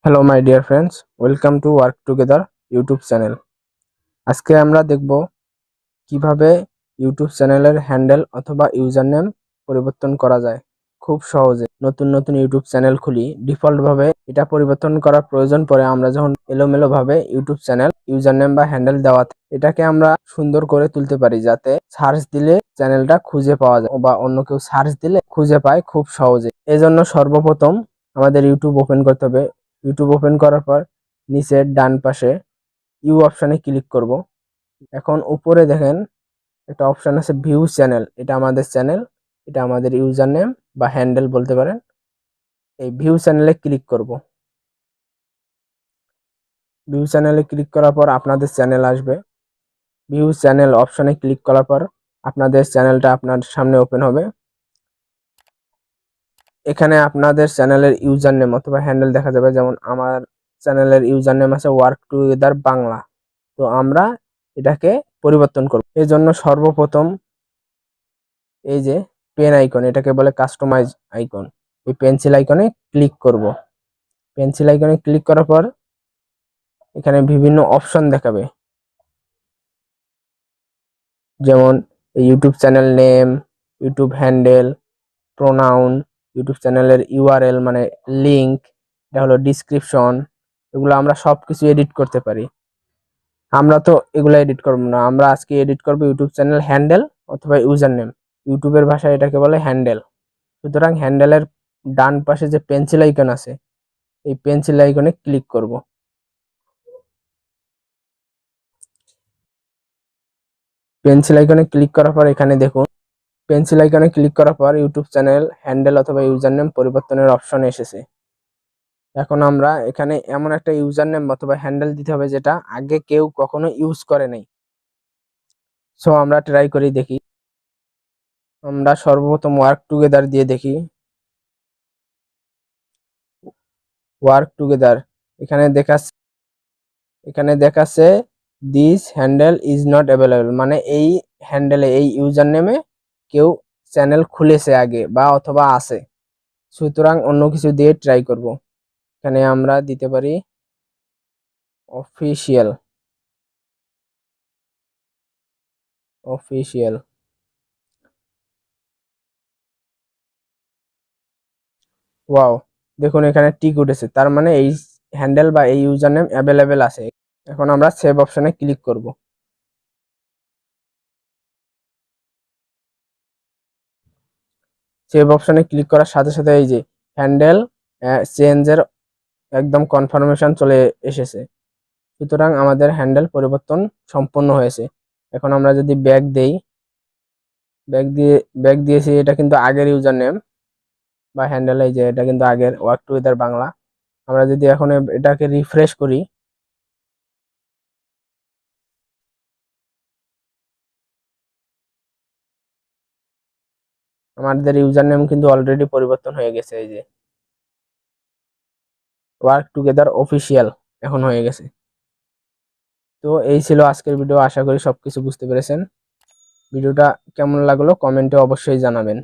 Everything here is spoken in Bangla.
Hello my dear friends, welcome to work together YouTube channel. আজকে আমরা দেখব কিভাবে ইউটিউব চ্যানেলের হ্যান্ডেল অথবা ইউজার নেম পরিবর্তন করা যায় খুব সহজে। নতুন নতুন ইউটিউব চ্যানেল খুলি, ডিফল্ট ভাবে এটা পরিবর্তন করার প্রয়োজন পড়ে। আমরা যখন এলোমেলো ভাবে ইউটিউব চ্যানেল ইউজার নেম বা হ্যান্ডেল দেওয়া থাকে, এটাকে আমরা সুন্দর করে তুলতে পারি যাতে সার্চ দিলে চ্যানেলটা খুঁজে পাওয়া যায় বা অন্য কেউ সার্চ দিলে খুঁজে পায় খুব সহজে। এজন্য সর্বপ্রথম আমাদের ইউটিউব ওপেন করতে হবে। ইউটিউব ওপেন করার পর নিচের ডান পাশে ইউ অপশনে ক্লিক করব। এখন উপরে দেখেন একটা অপশন আছে ভিউ চ্যানেল। এটা আমাদের চ্যানেল, এটা আমাদের ইউজার নেম বা হ্যান্ডেল বলতে পারেন। এই ভিউ চ্যানেলে ক্লিক করব। ভিউ চ্যানেলে ক্লিক করার পর আপনাদের চ্যানেল আসবে। ভিউ চ্যানেল অপশনে ক্লিক করার পর আপনাদের চ্যানেলটা আপনার সামনে ওপেন হবে। এখানে আপনাদের চ্যানেলের ইউজার নেম অথবা হ্যান্ডেল দেখা যাবে। যেমন আমার চ্যানেলের ইউজার নেম আছে ওয়ার্ক টুগেদার বাংলা। তো আমরা এটাকে পরিবর্তন করব। এই জন্য সর্বপ্রথম এই যে পেন আইকন, এটাকে বলে কাস্টমাইজ আইকন, এই পেন্সিল আইকনে ক্লিক করব। পেন্সিল আইকনে ক্লিক করার পর এখানে বিভিন্ন অপশন দেখাবে, যেমন YouTube channel name, YouTube handle, pronoun, YouTube চ্যানেলের ইউআরএল মানে লিংক, এটা হলো ডিসক্রিপশন। এগুলো আমরা সবকিছু এডিট করতে পারি। আমরা তো এগুলো এডিট করবো না, আমরা আজকে এডিট করবো ইউটিউব চ্যানেল হ্যান্ডেল অথবা ইউজার নেম। ইউটিউবের ভাষায় এটাকে বলে হ্যান্ডেল। সুতরাং হ্যান্ডেলের ডান পাশে যে পেন্সিল আইকন আছে, এই পেন্সিল আইকনে ক্লিক করব। পেন্সিল আইকনে ক্লিক করার পর এখানে দেখুন, পেন্সিল আইকনে ক্লিক করার পর ইউটিউব চ্যানেল হ্যান্ডেল অথবা ইউজার নেম পরিবর্তনের অপশন এসেছে। এখন আমরা এখানে এমন একটা ইউজার নেম অথবা হ্যান্ডেল দিতে হবে যেটা আগে কেউ কখনো ইউজ করে নাই। সো আমরা ট্রাই করে দেখি। আমরা সর্বপ্রথম ওয়ার্ক টুগেদার দিয়ে দেখি। ওয়ার্ক টুগেদার এখানে দেখাচ্ছে this handle is not available, মানে এই হ্যান্ডেলে এই ইউজার নেমে কেউ চ্যানেল খুলেছে আগে বা অথবা আছে। সুতরাং অন্য কিছু দিয়ে ট্রাই করব। এখানে আমরা দিতে পারি অফিসিয়াল। অফিসিয়াল ওয়াও, দেখুন এখানে টিক উঠেছে, তার মানে এই হ্যান্ডেল বা এই ইউজার নেম অ্যাভেলেবেল আছে। এখন আমরা সেভ অপশনে ক্লিক করব। সেভ অপশনে ক্লিক করার সাথে সাথে এই যে হ্যান্ডেল চেঞ্জের একদম কনফার্মেশন চলে এসেছে। সুতরাং আমাদের হ্যান্ডেল পরিবর্তন সম্পূর্ণ হয়েছে। এখন আমরা যদি ব্যাক দিয়েছি, এটা কিন্তু আগের ইউজার নেম বা হ্যান্ডেল, এই যে এটা কিন্তু আগের ওয়ার্ক টুগেদার বাংলা। আমরা যদি এখন এটাকে রিফ্রেশ করি, আমাদের ইউজার নেম কিন্তু অলরেডি পরিবর্তন হয়ে গেছে। এই যে ওয়ার্ক টুগেদার অফিসিয়াল এখন হয়ে গেছে। তো এই ছিল আজকের ভিডিও, আশা করি সবকিছু বুঝতে পেরেছেন। ভিডিওটা কেমন লাগলো কমেন্টে অবশ্যই জানাবেন।